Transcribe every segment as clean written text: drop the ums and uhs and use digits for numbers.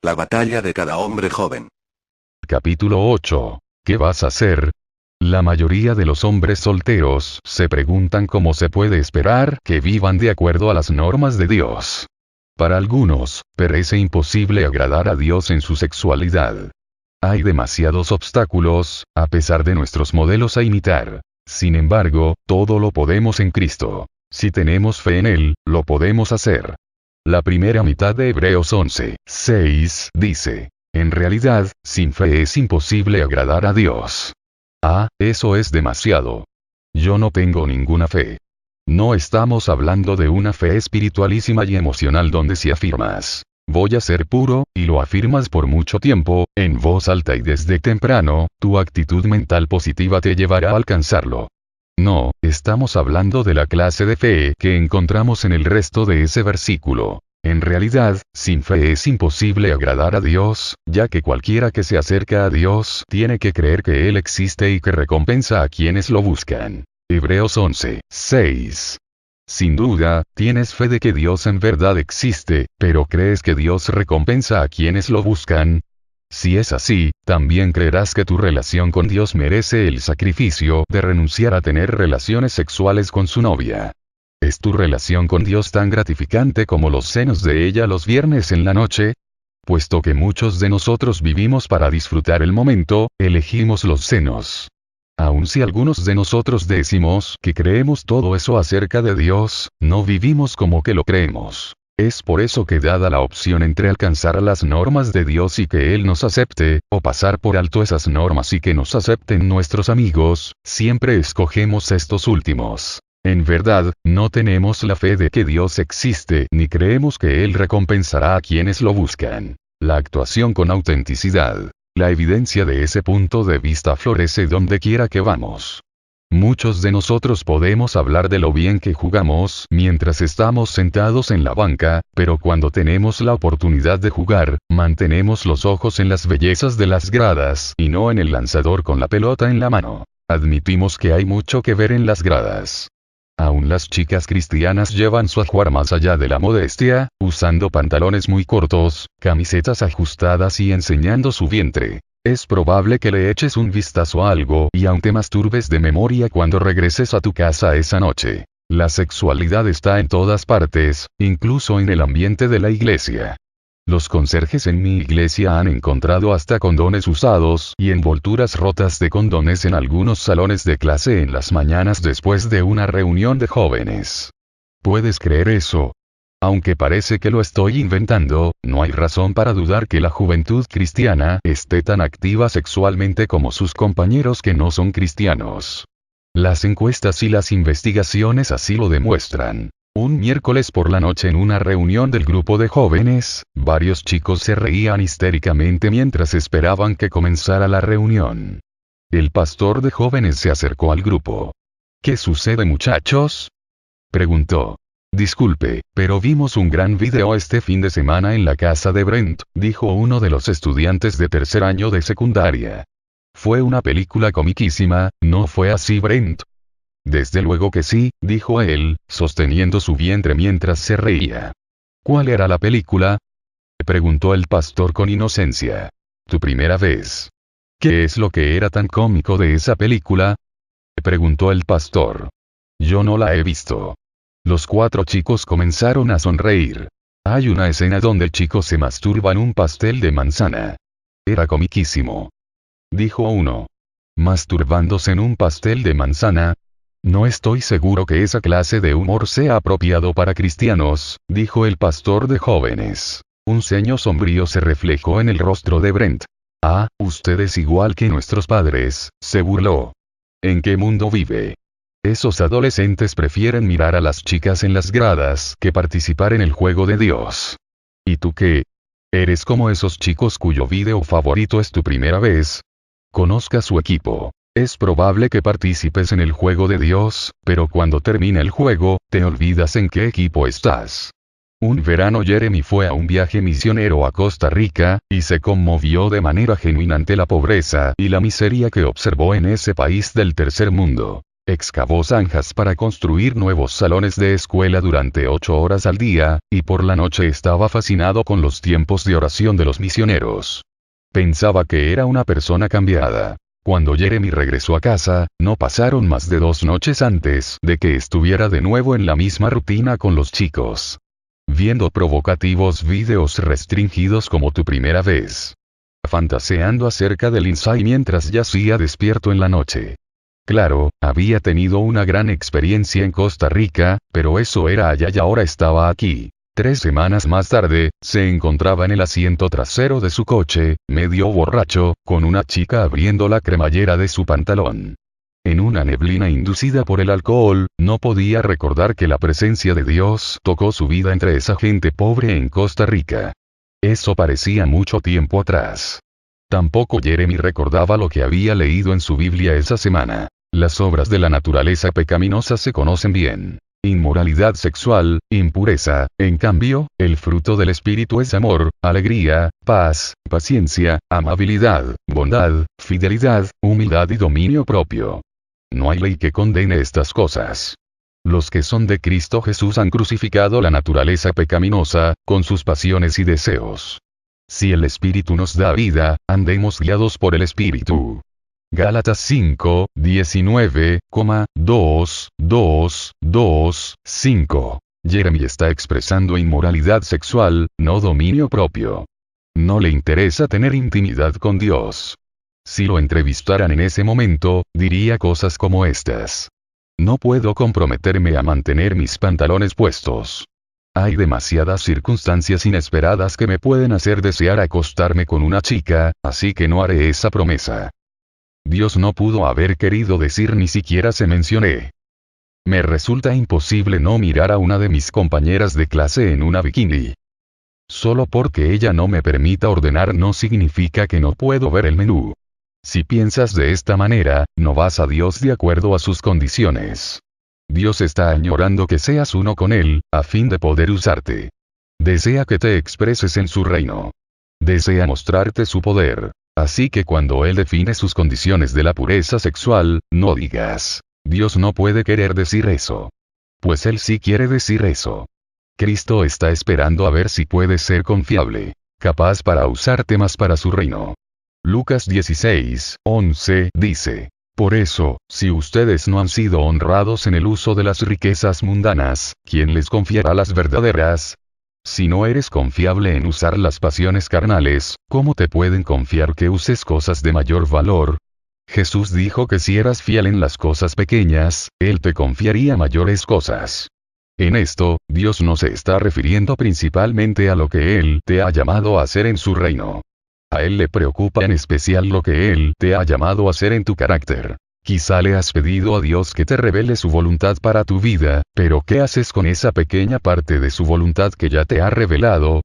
La batalla de cada hombre joven. Capítulo 8. ¿Qué vas a hacer? La mayoría de los hombres solteros se preguntan cómo se puede esperar que vivan de acuerdo a las normas de Dios. Para algunos, parece imposible agradar a Dios en su sexualidad. Hay demasiados obstáculos, a pesar de nuestros modelos a imitar. Sin embargo, todo lo podemos en Cristo. Si tenemos fe en Él, lo podemos hacer. La primera mitad de Hebreos 11:6 dice: en realidad, sin fe es imposible agradar a Dios. Eso es demasiado. Yo no tengo ninguna fe. No estamos hablando de una fe espiritualísima y emocional donde si afirmas, voy a ser puro, y lo afirmas por mucho tiempo, en voz alta y desde temprano, tu actitud mental positiva te llevará a alcanzarlo. No, estamos hablando de la clase de fe que encontramos en el resto de ese versículo. En realidad, sin fe es imposible agradar a Dios, ya que cualquiera que se acerca a Dios tiene que creer que Él existe y que recompensa a quienes lo buscan. Hebreos 11:6. Sin duda, tienes fe de que Dios en verdad existe, pero ¿crees que Dios recompensa a quienes lo buscan? Si es así, también creerás que tu relación con Dios merece el sacrificio de renunciar a tener relaciones sexuales con su novia. ¿Es tu relación con Dios tan gratificante como los senos de ella los viernes en la noche? Puesto que muchos de nosotros vivimos para disfrutar el momento, elegimos los senos. Aun si algunos de nosotros decimos que creemos todo eso acerca de Dios, no vivimos como que lo creemos. Es por eso que dada la opción entre alcanzar las normas de Dios y que Él nos acepte, o pasar por alto esas normas y que nos acepten nuestros amigos, siempre escogemos estos últimos. En verdad, no tenemos la fe de que Dios existe ni creemos que Él recompensará a quienes lo buscan. La actuación con autenticidad. La evidencia de ese punto de vista florece donde quiera que vamos. Muchos de nosotros podemos hablar de lo bien que jugamos mientras estamos sentados en la banca, pero cuando tenemos la oportunidad de jugar, mantenemos los ojos en las bellezas de las gradas y no en el lanzador con la pelota en la mano. Admitimos que hay mucho que ver en las gradas. Aún las chicas cristianas llevan su ajuar más allá de la modestia, usando pantalones muy cortos, camisetas ajustadas y enseñando su vientre. Es probable que le eches un vistazo a algo y aún te masturbes de memoria cuando regreses a tu casa esa noche. La sexualidad está en todas partes, incluso en el ambiente de la iglesia. Los conserjes en mi iglesia han encontrado hasta condones usados y envolturas rotas de condones en algunos salones de clase en las mañanas después de una reunión de jóvenes. ¿Puedes creer eso? Aunque parece que lo estoy inventando, no hay razón para dudar que la juventud cristiana esté tan activa sexualmente como sus compañeros que no son cristianos. Las encuestas y las investigaciones así lo demuestran. Un miércoles por la noche en una reunión del grupo de jóvenes, varios chicos se reían histéricamente mientras esperaban que comenzara la reunión. El pastor de jóvenes se acercó al grupo. ¿Qué sucede, muchachos?, preguntó. Disculpe, pero vimos un gran video este fin de semana en la casa de Brent, dijo uno de los estudiantes de tercer año de secundaria. Fue una película comiquísima, ¿no fue así, Brent? Desde luego que sí, dijo él, sosteniendo su vientre mientras se reía. ¿Cuál era la película?, preguntó el pastor con inocencia. ¿Tu primera vez? ¿Qué es lo que era tan cómico de esa película?, preguntó el pastor. Yo no la he visto. Los 4 chicos comenzaron a sonreír. Hay una escena donde el chico se masturba en un pastel de manzana. Era comiquísimo, dijo uno. ¿Masturbándose en un pastel de manzana? No estoy seguro que esa clase de humor sea apropiado para cristianos, dijo el pastor de jóvenes. Un ceño sombrío se reflejó en el rostro de Brent. Usted es igual que nuestros padres, se burló. ¿En qué mundo vive? Esos adolescentes prefieren mirar a las chicas en las gradas que participar en el juego de Dios. ¿Y tú qué? ¿Eres como esos chicos cuyo video favorito es tu primera vez? Conozca su equipo. Es probable que participes en el juego de Dios, pero cuando termine el juego, te olvidas en qué equipo estás. Un verano Jeremy fue a un viaje misionero a Costa Rica, y se conmovió de manera genuina ante la pobreza y la miseria que observó en ese país del tercer mundo. excavó zanjas para construir nuevos salones de escuela durante 8 horas al día, y por la noche estaba fascinado con los tiempos de oración de los misioneros. Pensaba que era una persona cambiada. Cuando Jeremy regresó a casa, no pasaron más de 2 noches antes de que estuviera de nuevo en la misma rutina con los chicos. Viendo provocativos vídeos restringidos como Tu primera vez. Fantaseando acerca del Lindsay mientras yacía despierto en la noche. Claro, había tenido una gran experiencia en Costa Rica, pero eso era allá y ahora estaba aquí. 3 semanas más tarde, se encontraba en el asiento trasero de su coche, medio borracho, con una chica abriendo la cremallera de su pantalón. En una neblina inducida por el alcohol, no podía recordar que la presencia de Dios tocó su vida entre esa gente pobre en Costa Rica. Eso parecía mucho tiempo atrás. Tampoco Jeremy recordaba lo que había leído en su Biblia esa semana. Las obras de la naturaleza pecaminosa se conocen bien. Inmoralidad sexual, impureza, en cambio, el fruto del Espíritu es amor, alegría, paz, paciencia, amabilidad, bondad, fidelidad, humildad y dominio propio. No hay ley que condene estas cosas. Los que son de Cristo Jesús han crucificado la naturaleza pecaminosa, con sus pasiones y deseos. Si el Espíritu nos da vida, andemos guiados por el Espíritu. Gálatas 5, 19, 5. Jeremy está expresando inmoralidad sexual, no dominio propio. No le interesa tener intimidad con Dios. Si lo entrevistaran en ese momento, diría cosas como estas. No puedo comprometerme a mantener mis pantalones puestos. Hay demasiadas circunstancias inesperadas que me pueden hacer desear acostarme con una chica, así que no haré esa promesa. Dios no pudo haber querido decir ni siquiera se mencioné. Me resulta imposible no mirar a una de mis compañeras de clase en una bikini. Solo porque ella no me permita ordenar no significa que no puedo ver el menú. Si piensas de esta manera, no vas a Dios de acuerdo a sus condiciones. Dios está añorando que seas uno con Él, a fin de poder usarte. Desea que te expreses en su reino. Desea mostrarte su poder. Así que cuando Él define sus condiciones de la pureza sexual, no digas, Dios no puede querer decir eso. Pues Él sí quiere decir eso. Cristo está esperando a ver si puedes ser confiable, capaz para usarte más para su reino. Lucas 16, 11 dice. Por eso, si ustedes no han sido honrados en el uso de las riquezas mundanas, ¿quién les confiará las verdaderas? Si no eres confiable en usar las pasiones carnales, ¿cómo te pueden confiar que uses cosas de mayor valor? Jesús dijo que si eras fiel en las cosas pequeñas, Él te confiaría mayores cosas. En esto, Dios no se está refiriendo principalmente a lo que Él te ha llamado a hacer en su reino. A Él le preocupa en especial lo que Él te ha llamado a hacer en tu carácter. Quizá le has pedido a Dios que te revele su voluntad para tu vida, pero ¿qué haces con esa pequeña parte de su voluntad que ya te ha revelado?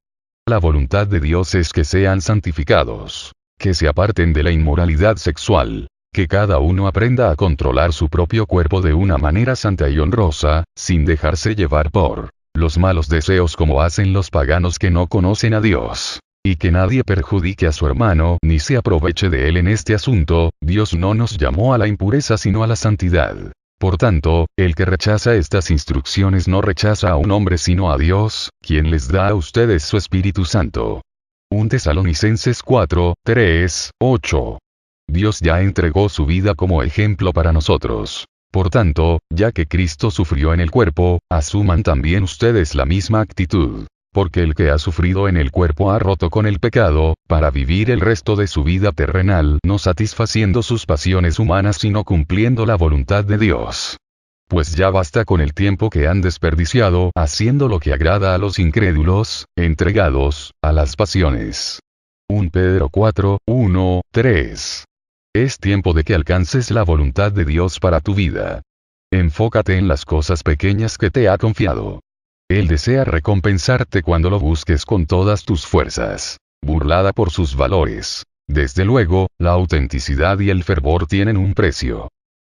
La voluntad de Dios es que sean santificados, que se aparten de la inmoralidad sexual, que cada uno aprenda a controlar su propio cuerpo de una manera santa y honrosa, sin dejarse llevar por los malos deseos como hacen los paganos que no conocen a Dios. Y que nadie perjudique a su hermano ni se aproveche de él en este asunto. Dios no nos llamó a la impureza sino a la santidad. Por tanto, el que rechaza estas instrucciones no rechaza a un hombre sino a Dios, quien les da a ustedes su Espíritu Santo. 1 Tesalonicenses 4, 3, 8. Dios ya entregó su vida como ejemplo para nosotros. Por tanto, ya que Cristo sufrió en el cuerpo, asuman también ustedes la misma actitud. Porque el que ha sufrido en el cuerpo ha roto con el pecado, para vivir el resto de su vida terrenal no satisfaciendo sus pasiones humanas sino cumpliendo la voluntad de Dios. Pues ya basta con el tiempo que han desperdiciado haciendo lo que agrada a los incrédulos, entregados a las pasiones. 1 Pedro 4, 1, 3. Es tiempo de que alcances la voluntad de Dios para tu vida. Enfócate en las cosas pequeñas que te ha confiado. Él desea recompensarte cuando lo busques con todas tus fuerzas. Burlada por sus valores. Desde luego, la autenticidad y el fervor tienen un precio.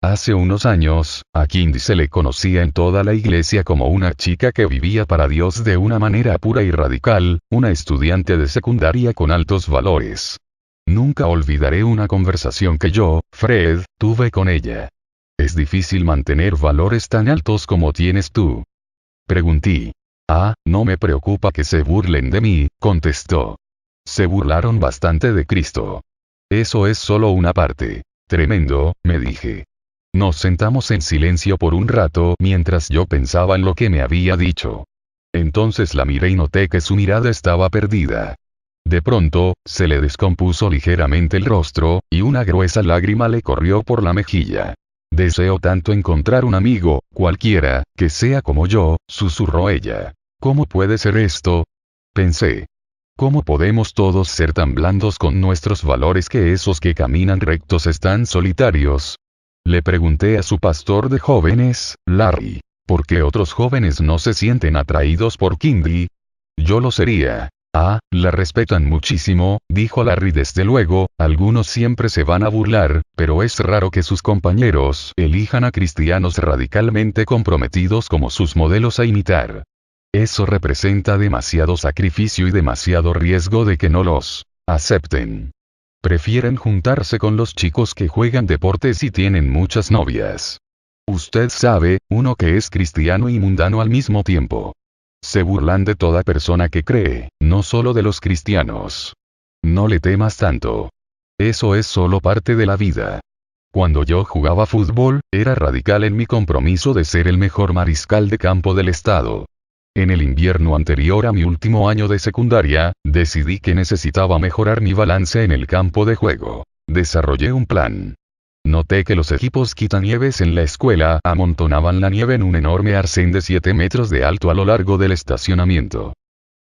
Hace unos años, a Kindy se le conocía en toda la iglesia como una chica que vivía para Dios de una manera pura y radical, una estudiante de secundaria con altos valores. Nunca olvidaré una conversación que yo, Fred, tuve con ella. Es difícil mantener valores tan altos como tienes tú. Pregunté. Ah, no me preocupa que se burlen de mí, contestó. Se burlaron bastante de Cristo. Eso es solo una parte. Tremendo, me dije. Nos sentamos en silencio por un rato mientras yo pensaba en lo que me había dicho. Entonces la miré y noté que su mirada estaba perdida. De pronto, se le descompuso ligeramente el rostro, y una gruesa lágrima le corrió por la mejilla. Deseo tanto encontrar un amigo, cualquiera, que sea como yo, susurró ella. ¿Cómo puede ser esto? Pensé. ¿Cómo podemos todos ser tan blandos con nuestros valores que esos que caminan rectos están solitarios? Le pregunté a su pastor de jóvenes, Larry, ¿por qué otros jóvenes no se sienten atraídos por Kindy? Yo lo sería. Ah, la respetan muchísimo, dijo Larry. Desde luego, algunos siempre se van a burlar, pero es raro que sus compañeros elijan a cristianos radicalmente comprometidos como sus modelos a imitar. Eso representa demasiado sacrificio y demasiado riesgo de que no los acepten. Prefieren juntarse con los chicos que juegan deportes y tienen muchas novias. Usted sabe, uno que es cristiano y mundano al mismo tiempo. Se burlan de toda persona que cree, no solo de los cristianos. No le temas tanto. Eso es solo parte de la vida. Cuando yo jugaba fútbol, era radical en mi compromiso de ser el mejor mariscal de campo del estado. En el invierno anterior a mi último año de secundaria, decidí que necesitaba mejorar mi balance en el campo de juego. Desarrollé un plan. Noté que los equipos quitanieves en la escuela amontonaban la nieve en un enorme arcén de 7 metros de alto a lo largo del estacionamiento.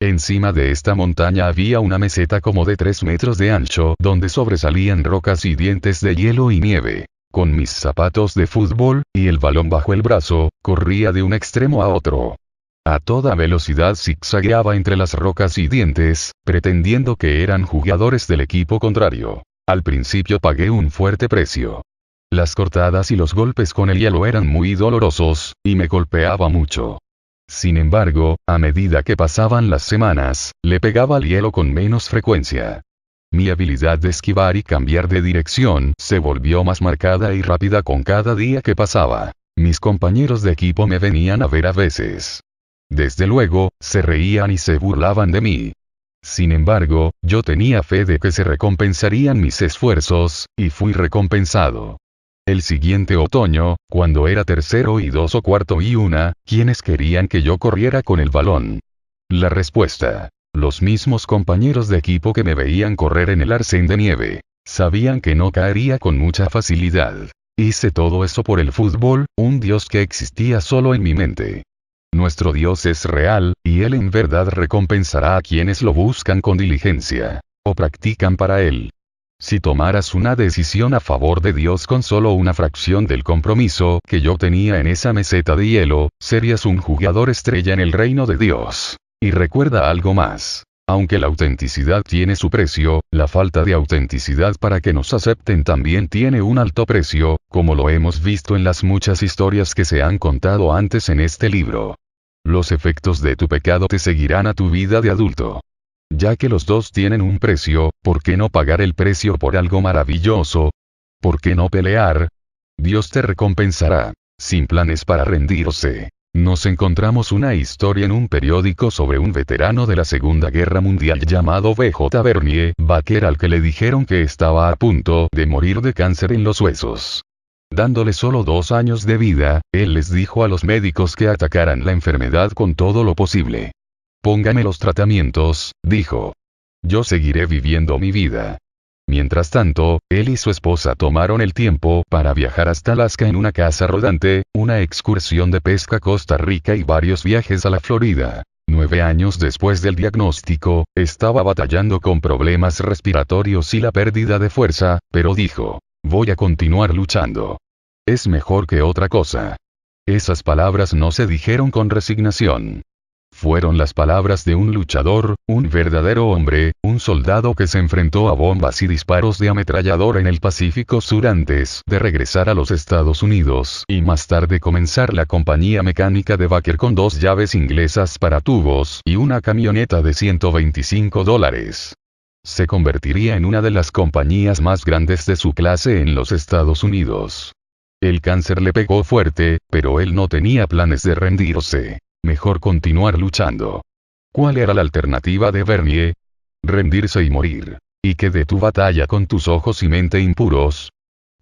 Encima de esta montaña había una meseta como de 3 metros de ancho donde sobresalían rocas y dientes de hielo y nieve. Con mis zapatos de fútbol, y el balón bajo el brazo, corría de un extremo a otro. A toda velocidad zigzagueaba entre las rocas y dientes, pretendiendo que eran jugadores del equipo contrario. Al principio pagué un fuerte precio. Las cortadas y los golpes con el hielo eran muy dolorosos, y me golpeaba mucho. Sin embargo, a medida que pasaban las semanas, le pegaba al hielo con menos frecuencia. Mi habilidad de esquivar y cambiar de dirección se volvió más marcada y rápida con cada día que pasaba. Mis compañeros de equipo me venían a ver a veces. Desde luego, se reían y se burlaban de mí. Sin embargo, yo tenía fe de que se recompensarían mis esfuerzos, y fui recompensado. El siguiente otoño, cuando era tercero y 2 o cuarto y 1, ¿quiénes querían que yo corriera con el balón? La respuesta. Los mismos compañeros de equipo que me veían correr en el arcén de nieve. Sabían que no caería con mucha facilidad. Hice todo eso por el fútbol, un Dios que existía solo en mi mente. Nuestro Dios es real, y Él en verdad recompensará a quienes lo buscan con diligencia, o practican para Él. Si tomaras una decisión a favor de Dios con solo una fracción del compromiso que yo tenía en esa meseta de hielo, serías un jugador estrella en el reino de Dios. Y recuerda algo más. Aunque la autenticidad tiene su precio, la falta de autenticidad para que nos acepten también tiene un alto precio, como lo hemos visto en las muchas historias que se han contado antes en este libro. Los efectos de tu pecado te seguirán a tu vida de adulto. Ya que los dos tienen un precio, ¿por qué no pagar el precio por algo maravilloso? ¿Por qué no pelear? Dios te recompensará. Sin planes para rendirse. Nos encontramos una historia en un periódico sobre un veterano de la Segunda Guerra Mundial llamado B.J. Bernie Baker al que le dijeron que estaba a punto de morir de cáncer en los huesos. Dándole solo 2 años de vida, él les dijo a los médicos que atacaran la enfermedad con todo lo posible. Póngame los tratamientos, dijo. Yo seguiré viviendo mi vida. Mientras tanto, él y su esposa tomaron el tiempo para viajar hasta Alaska en una casa rodante, una excursión de pesca a Costa Rica y varios viajes a la Florida. 9 años después del diagnóstico, estaba batallando con problemas respiratorios y la pérdida de fuerza, pero dijo, voy a continuar luchando. Es mejor que otra cosa. Esas palabras no se dijeron con resignación. Fueron las palabras de un luchador, un verdadero hombre, un soldado que se enfrentó a bombas y disparos de ametralladora en el Pacífico Sur antes de regresar a los Estados Unidos y más tarde comenzar la compañía mecánica de Baker con 2 llaves inglesas para tubos y una camioneta de $125. Se convertiría en una de las compañías más grandes de su clase en los Estados Unidos. El cáncer le pegó fuerte, pero él no tenía planes de rendirse. Mejor continuar luchando. ¿Cuál era la alternativa de Bernie? Rendirse y morir. ¿Y qué de tu batalla con tus ojos y mente impuros?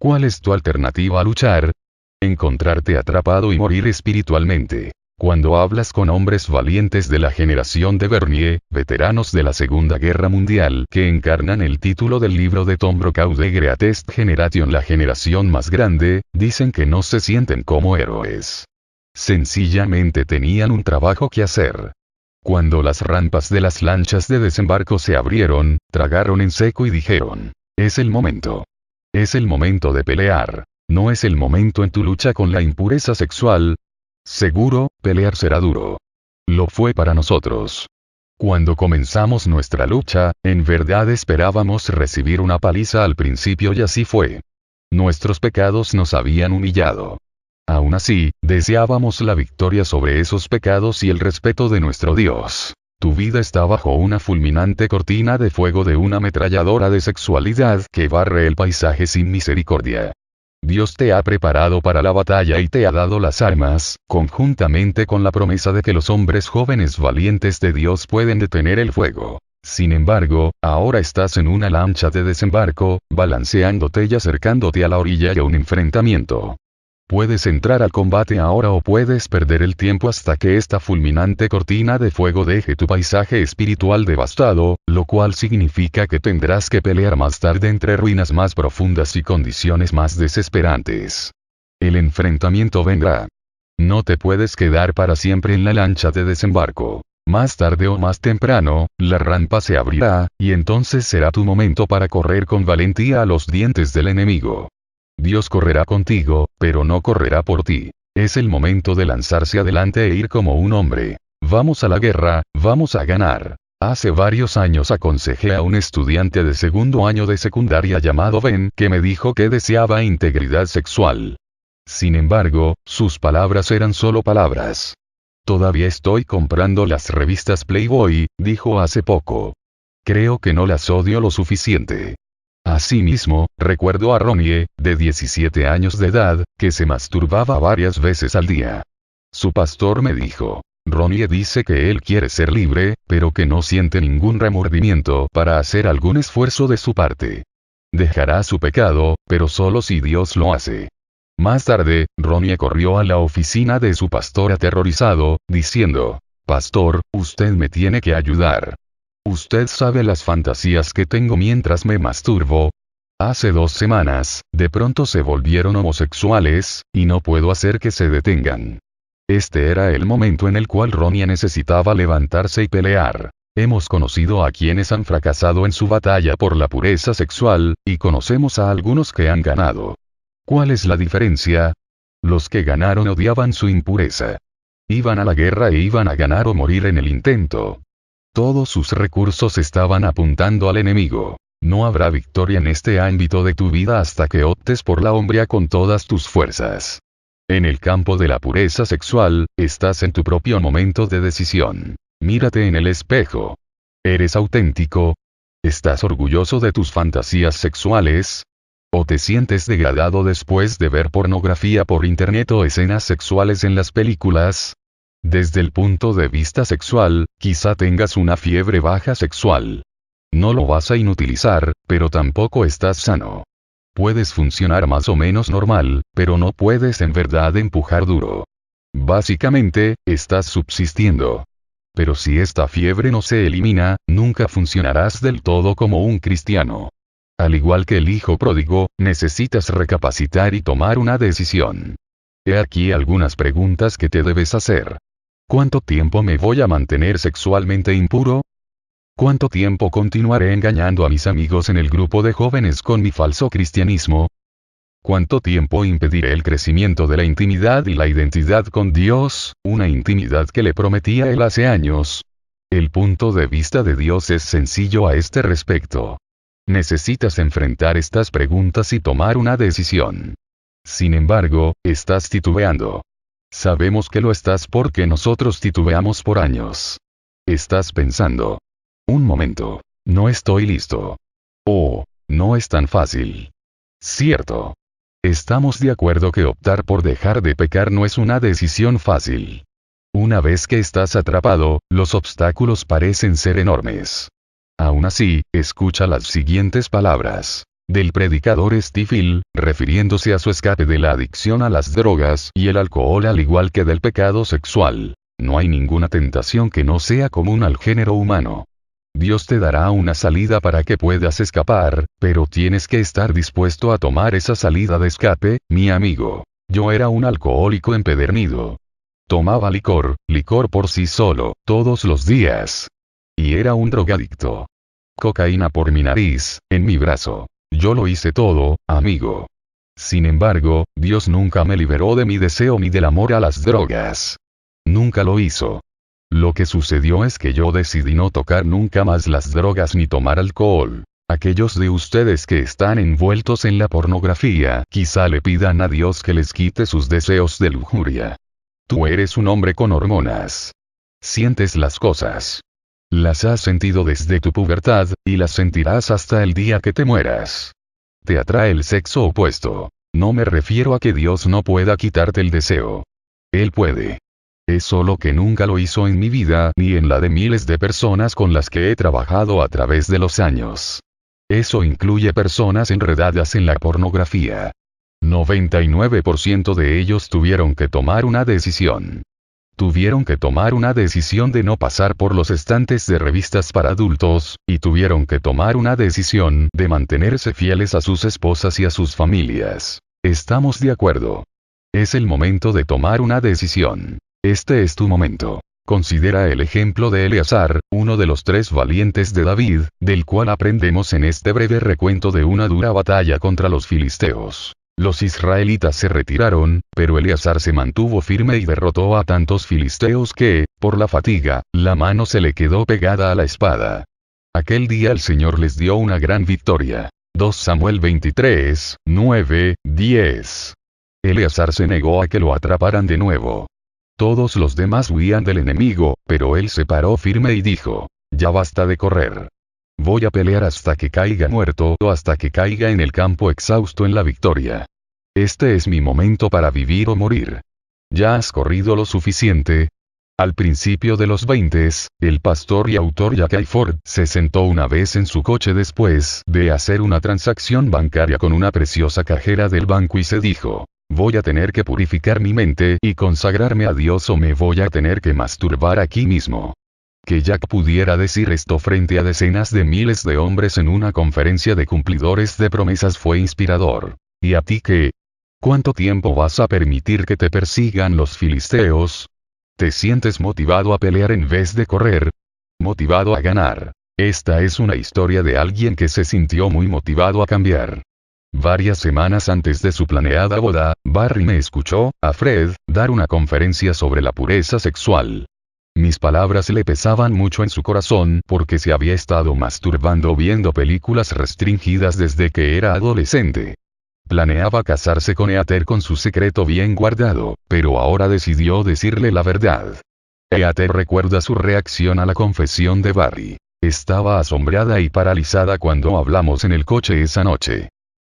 ¿Cuál es tu alternativa a luchar? Encontrarte atrapado y morir espiritualmente. Cuando hablas con hombres valientes de la generación de Bernie, veteranos de la Segunda Guerra Mundial, que encarnan el título del libro de Tom Brokaw de Greatest Generation, la generación más grande, dicen que no se sienten como héroes. Sencillamente tenían un trabajo que hacer. Cuando las rampas de las lanchas de desembarco se abrieron, tragaron en seco y dijeron: es el momento. Es el momento de pelear. No es el momento en tu lucha con la impureza sexual. Seguro, pelear será duro. Lo fue para nosotros. Cuando comenzamos nuestra lucha, en verdad esperábamos recibir una paliza al principio y así fue. Nuestros pecados nos habían humillado. Aún así, deseábamos la victoria sobre esos pecados y el respeto de nuestro Dios. Tu vida está bajo una fulminante cortina de fuego de una ametralladora de sexualidad que barre el paisaje sin misericordia. Dios te ha preparado para la batalla y te ha dado las armas, conjuntamente con la promesa de que los hombres jóvenes valientes de Dios pueden detener el fuego. Sin embargo, ahora estás en una lancha de desembarco, balanceándote y acercándote a la orilla y a un enfrentamiento. Puedes entrar al combate ahora o puedes perder el tiempo hasta que esta fulminante cortina de fuego deje tu paisaje espiritual devastado, lo cual significa que tendrás que pelear más tarde entre ruinas más profundas y condiciones más desesperantes. El enfrentamiento vendrá. No te puedes quedar para siempre en la lancha de desembarco. Más tarde o más temprano, la rampa se abrirá, y entonces será tu momento para correr con valentía a los dientes del enemigo. Dios correrá contigo, pero no correrá por ti. Es el momento de lanzarse adelante e ir como un hombre. Vamos a la guerra, vamos a ganar. Hace varios años aconsejé a un estudiante de segundo año de secundaria llamado Ben que me dijo que deseaba integridad sexual. Sin embargo, sus palabras eran solo palabras. Todavía estoy comprando las revistas Playboy, dijo hace poco. Creo que no las odio lo suficiente. Asimismo, recuerdo a Ronnie, de 17 años de edad, que se masturbaba varias veces al día. Su pastor me dijo: Ronnie dice que él quiere ser libre, pero que no siente ningún remordimiento para hacer algún esfuerzo de su parte. Dejará su pecado, pero solo si Dios lo hace. Más tarde, Ronnie corrió a la oficina de su pastor aterrorizado, diciendo: Pastor, usted me tiene que ayudar. Usted sabe las fantasías que tengo mientras me masturbo. Hace 2 semanas, de pronto se volvieron homosexuales, y no puedo hacer que se detengan. Este era el momento en el cual Ronnie necesitaba levantarse y pelear. Hemos conocido a quienes han fracasado en su batalla por la pureza sexual, y conocemos a algunos que han ganado. ¿Cuál es la diferencia? Los que ganaron odiaban su impureza. Iban a la guerra e iban a ganar o morir en el intento. Todos sus recursos estaban apuntando al enemigo. No habrá victoria en este ámbito de tu vida hasta que optes por la hombría con todas tus fuerzas. En el campo de la pureza sexual, estás en tu propio momento de decisión. Mírate en el espejo. ¿Eres auténtico? ¿Estás orgulloso de tus fantasías sexuales? ¿O te sientes degradado después de ver pornografía por internet o escenas sexuales en las películas? Desde el punto de vista sexual, quizá tengas una fiebre baja sexual. No lo vas a inutilizar, pero tampoco estás sano. Puedes funcionar más o menos normal, pero no puedes en verdad empujar duro. Básicamente, estás subsistiendo. Pero si esta fiebre no se elimina, nunca funcionarás del todo como un cristiano. Al igual que el hijo pródigo, necesitas recapacitar y tomar una decisión. He aquí algunas preguntas que te debes hacer. ¿Cuánto tiempo me voy a mantener sexualmente impuro? ¿Cuánto tiempo continuaré engañando a mis amigos en el grupo de jóvenes con mi falso cristianismo? ¿Cuánto tiempo impediré el crecimiento de la intimidad y la identidad con Dios, una intimidad que le prometí a Él hace años? El punto de vista de Dios es sencillo a este respecto. Necesitas enfrentar estas preguntas y tomar una decisión. Sin embargo, estás titubeando. Sabemos que lo estás porque nosotros titubeamos por años. Estás pensando: un momento, no estoy listo. Oh, no es tan fácil. Cierto. Estamos de acuerdo que optar por dejar de pecar no es una decisión fácil. Una vez que estás atrapado, los obstáculos parecen ser enormes. Aún así, escucha las siguientes palabras del predicador Steve Hill, refiriéndose a su escape de la adicción a las drogas y el alcohol al igual que del pecado sexual. No hay ninguna tentación que no sea común al género humano. Dios te dará una salida para que puedas escapar, pero tienes que estar dispuesto a tomar esa salida de escape, mi amigo. Yo era un alcohólico empedernido. Tomaba licor por sí solo, todos los días. Y era un drogadicto. Cocaína por mi nariz, en mi brazo. Yo lo hice todo, amigo. Sin embargo, Dios nunca me liberó de mi deseo ni del amor a las drogas. Nunca lo hizo. Lo que sucedió es que yo decidí no tocar nunca más las drogas ni tomar alcohol. Aquellos de ustedes que están envueltos en la pornografía, quizá le pidan a Dios que les quite sus deseos de lujuria. Tú eres un hombre con hormonas. Sientes las cosas. Las has sentido desde tu pubertad, y las sentirás hasta el día que te mueras. Te atrae el sexo opuesto. No me refiero a que Dios no pueda quitarte el deseo. Él puede. Es solo que nunca lo hizo en mi vida ni en la de miles de personas con las que he trabajado a través de los años. Eso incluye personas enredadas en la pornografía. 99% de ellos tuvieron que tomar una decisión. Tuvieron que tomar una decisión de no pasar por los estantes de revistas para adultos, y tuvieron que tomar una decisión de mantenerse fieles a sus esposas y a sus familias. ¿Estamos de acuerdo? Es el momento de tomar una decisión. Este es tu momento. Considera el ejemplo de Eleazar, uno de los 3 valientes de David, del cual aprendemos en este breve recuento de una dura batalla contra los filisteos. Los israelitas se retiraron, pero Eleazar se mantuvo firme y derrotó a tantos filisteos que, por la fatiga, la mano se le quedó pegada a la espada. Aquel día el Señor les dio una gran victoria. 2 Samuel 23, 9, 10. Eleazar se negó a que lo atraparan de nuevo. Todos los demás huían del enemigo, pero él se paró firme y dijo: ya basta de correr. Voy a pelear hasta que caiga muerto o hasta que caiga en el campo exhausto en la victoria. Este es mi momento para vivir o morir. ¿Ya has corrido lo suficiente? Al principio de los 20, el pastor y autor Jack Hayford se sentó una vez en su coche después de hacer una transacción bancaria con una preciosa cajera del banco y se dijo: voy a tener que purificar mi mente y consagrarme a Dios o me voy a tener que masturbar aquí mismo. Que Jack pudiera decir esto frente a decenas de miles de hombres en una conferencia de cumplidores de promesas fue inspirador. ¿Y a ti qué? ¿Cuánto tiempo vas a permitir que te persigan los filisteos? ¿Te sientes motivado a pelear en vez de correr? ¿Motivado a ganar? Esta es una historia de alguien que se sintió muy motivado a cambiar. Varias semanas antes de su planeada boda, Barry me escuchó, a Fred, dar una conferencia sobre la pureza sexual. Mis palabras le pesaban mucho en su corazón porque se había estado masturbando viendo películas restringidas desde que era adolescente. Planeaba casarse con Eater con su secreto bien guardado, pero ahora decidió decirle la verdad. Eater recuerda su reacción a la confesión de Barry. Estaba asombrada y paralizada cuando hablamos en el coche esa noche.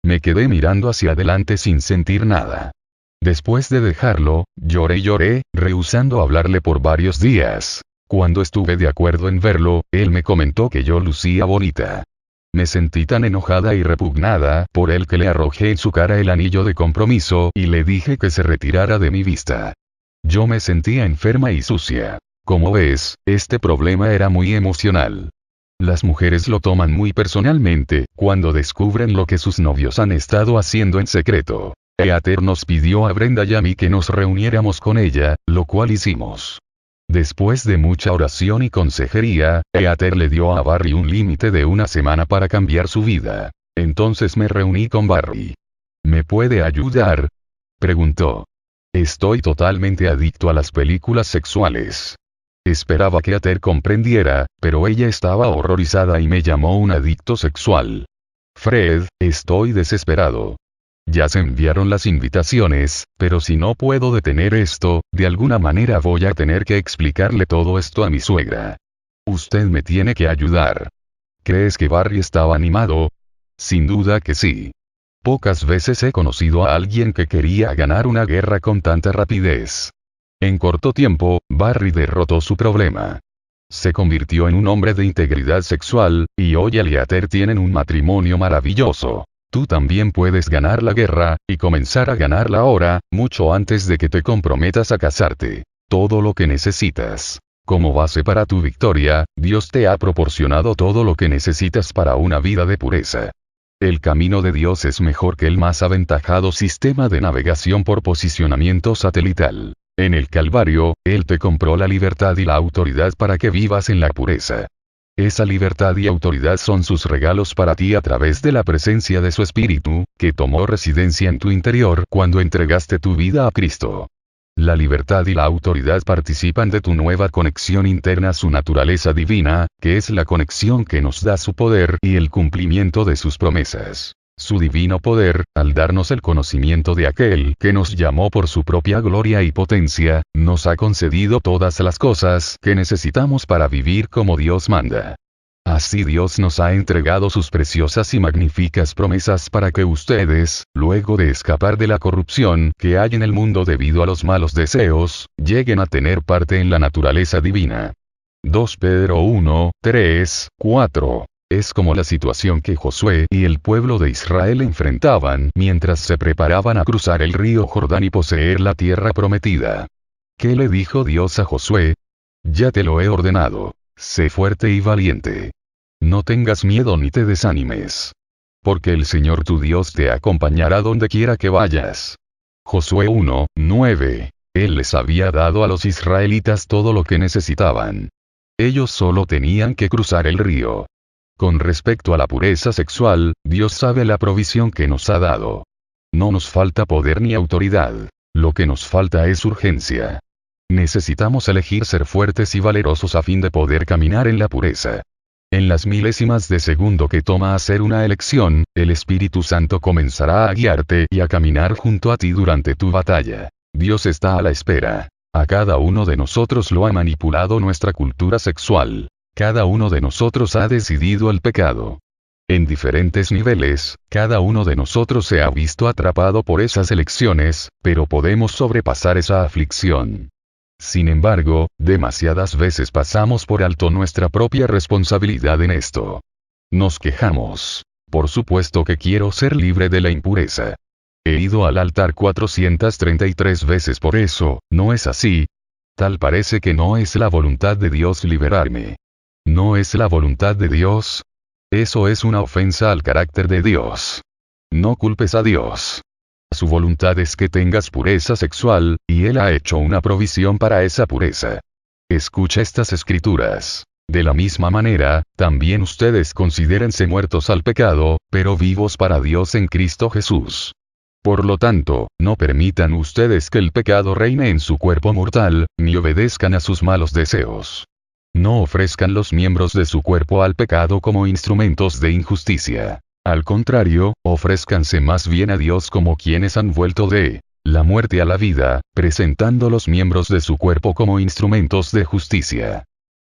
Me quedé mirando hacia adelante sin sentir nada. Después de dejarlo, lloré, rehusando hablarle por varios días. Cuando estuve de acuerdo en verlo, él me comentó que yo lucía bonita. Me sentí tan enojada y repugnada por él que le arrojé en su cara el anillo de compromiso y le dije que se retirara de mi vista. Yo me sentía enferma y sucia. Como ves, este problema era muy emocional. Las mujeres lo toman muy personalmente cuando descubren lo que sus novios han estado haciendo en secreto. Eater nos pidió a Brenda y a mí que nos reuniéramos con ella, lo cual hicimos. Después de mucha oración y consejería, Eater le dio a Barry un límite de 1 semana para cambiar su vida. Entonces me reuní con Barry. ¿Me puede ayudar?, preguntó. Estoy totalmente adicto a las películas sexuales. Esperaba que Eater comprendiera, pero ella estaba horrorizada y me llamó un adicto sexual. Fred, estoy desesperado. Ya se enviaron las invitaciones, pero si no puedo detener esto, de alguna manera voy a tener que explicarle todo esto a mi suegra. Usted me tiene que ayudar. ¿Crees que Barry estaba animado? Sin duda que sí. Pocas veces he conocido a alguien que quería ganar una guerra con tanta rapidez. En corto tiempo, Barry derrotó su problema. Se convirtió en un hombre de integridad sexual, y hoy él y Heather tienen un matrimonio maravilloso. Tú también puedes ganar la guerra, y comenzar a ganarla ahora, mucho antes de que te comprometas a casarte. Todo lo que necesitas. Como base para tu victoria, Dios te ha proporcionado todo lo que necesitas para una vida de pureza. El camino de Dios es mejor que el más aventajado sistema de navegación por posicionamiento satelital. En el Calvario, Él te compró la libertad y la autoridad para que vivas en la pureza. Esa libertad y autoridad son sus regalos para ti a través de la presencia de su Espíritu, que tomó residencia en tu interior cuando entregaste tu vida a Cristo. La libertad y la autoridad participan de tu nueva conexión interna a su naturaleza divina, que es la conexión que nos da su poder y el cumplimiento de sus promesas. Su divino poder, al darnos el conocimiento de aquel que nos llamó por su propia gloria y potencia, nos ha concedido todas las cosas que necesitamos para vivir como Dios manda. Así Dios nos ha entregado sus preciosas y magníficas promesas para que ustedes, luego de escapar de la corrupción que hay en el mundo debido a los malos deseos, lleguen a tener parte en la naturaleza divina. 2 Pedro 1, 3, 4. Es como la situación que Josué y el pueblo de Israel enfrentaban mientras se preparaban a cruzar el río Jordán y poseer la tierra prometida. ¿Qué le dijo Dios a Josué? Ya te lo he ordenado. Sé fuerte y valiente. No tengas miedo ni te desanimes. Porque el Señor tu Dios te acompañará donde quiera que vayas. Josué 1, 9. Él les había dado a los israelitas todo lo que necesitaban. Ellos solo tenían que cruzar el río. Con respecto a la pureza sexual, Dios sabe la provisión que nos ha dado. No nos falta poder ni autoridad. Lo que nos falta es urgencia. Necesitamos elegir ser fuertes y valerosos a fin de poder caminar en la pureza. En las milésimas de segundo que toma hacer una elección, el Espíritu Santo comenzará a guiarte y a caminar junto a ti durante tu batalla. Dios está a la espera. A cada uno de nosotros lo ha manipulado nuestra cultura sexual. Cada uno de nosotros ha decidido el pecado. En diferentes niveles, cada uno de nosotros se ha visto atrapado por esas elecciones, pero podemos sobrepasar esa aflicción. Sin embargo, demasiadas veces pasamos por alto nuestra propia responsabilidad en esto. Nos quejamos. Por supuesto que quiero ser libre de la impureza. He ido al altar 433 veces por eso, ¿no es así? Tal parece que no es la voluntad de Dios liberarme. ¿No es la voluntad de Dios? Eso es una ofensa al carácter de Dios. No culpes a Dios. Su voluntad es que tengas pureza sexual, y Él ha hecho una provisión para esa pureza. Escucha estas escrituras. De la misma manera, también ustedes considérense muertos al pecado, pero vivos para Dios en Cristo Jesús. Por lo tanto, no permitan ustedes que el pecado reine en su cuerpo mortal, ni obedezcan a sus malos deseos. No ofrezcan los miembros de su cuerpo al pecado como instrumentos de injusticia. Al contrario, ofrézcanse más bien a Dios como quienes han vuelto de la muerte a la vida, presentando los miembros de su cuerpo como instrumentos de justicia.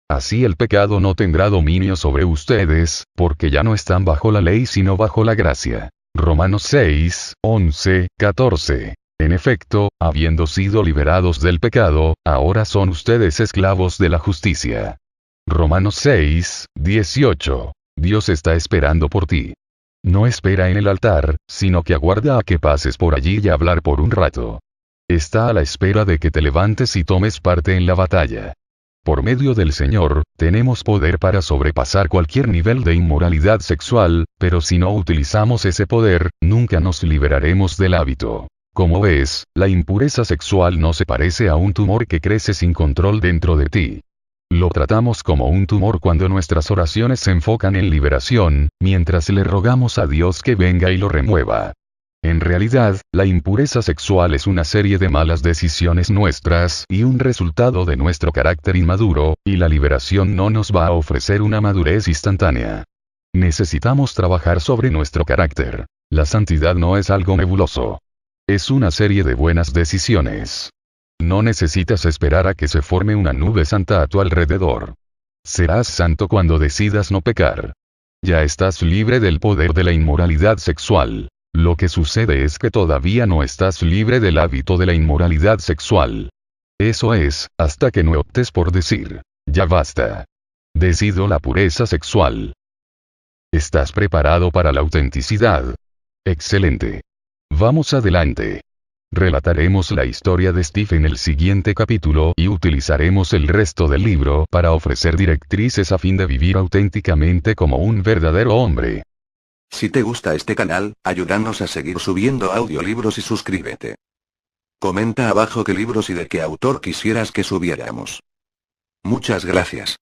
Así el pecado no tendrá dominio sobre ustedes, porque ya no están bajo la ley sino bajo la gracia. Romanos 6, 11, 14. En efecto, habiendo sido liberados del pecado, ahora son ustedes esclavos de la justicia. Romanos 6, 18. Dios está esperando por ti. No espera en el altar, sino que aguarda a que pases por allí y hablar por un rato. Está a la espera de que te levantes y tomes parte en la batalla. Por medio del Señor, tenemos poder para sobrepasar cualquier nivel de inmoralidad sexual, pero si no utilizamos ese poder, nunca nos liberaremos del hábito. Como ves, la impureza sexual no se parece a un tumor que crece sin control dentro de ti. Lo tratamos como un tumor cuando nuestras oraciones se enfocan en liberación, mientras le rogamos a Dios que venga y lo remueva. En realidad, la impureza sexual es una serie de malas decisiones nuestras y un resultado de nuestro carácter inmaduro, y la liberación no nos va a ofrecer una madurez instantánea. Necesitamos trabajar sobre nuestro carácter. La santidad no es algo nebuloso. Es una serie de buenas decisiones. No necesitas esperar a que se forme una nube santa a tu alrededor. Serás santo cuando decidas no pecar. Ya estás libre del poder de la inmoralidad sexual. Lo que sucede es que todavía no estás libre del hábito de la inmoralidad sexual. Eso es, hasta que no optes por decir, ya basta. Decido la pureza sexual. ¿Estás preparado para la autenticidad? Excelente. Vamos adelante. Relataremos la historia de Steve en el siguiente capítulo y utilizaremos el resto del libro para ofrecer directrices a fin de vivir auténticamente como un verdadero hombre. Si te gusta este canal, ayúdanos a seguir subiendo audiolibros y suscríbete. Comenta abajo qué libros y de qué autor quisieras que subiéramos. Muchas gracias.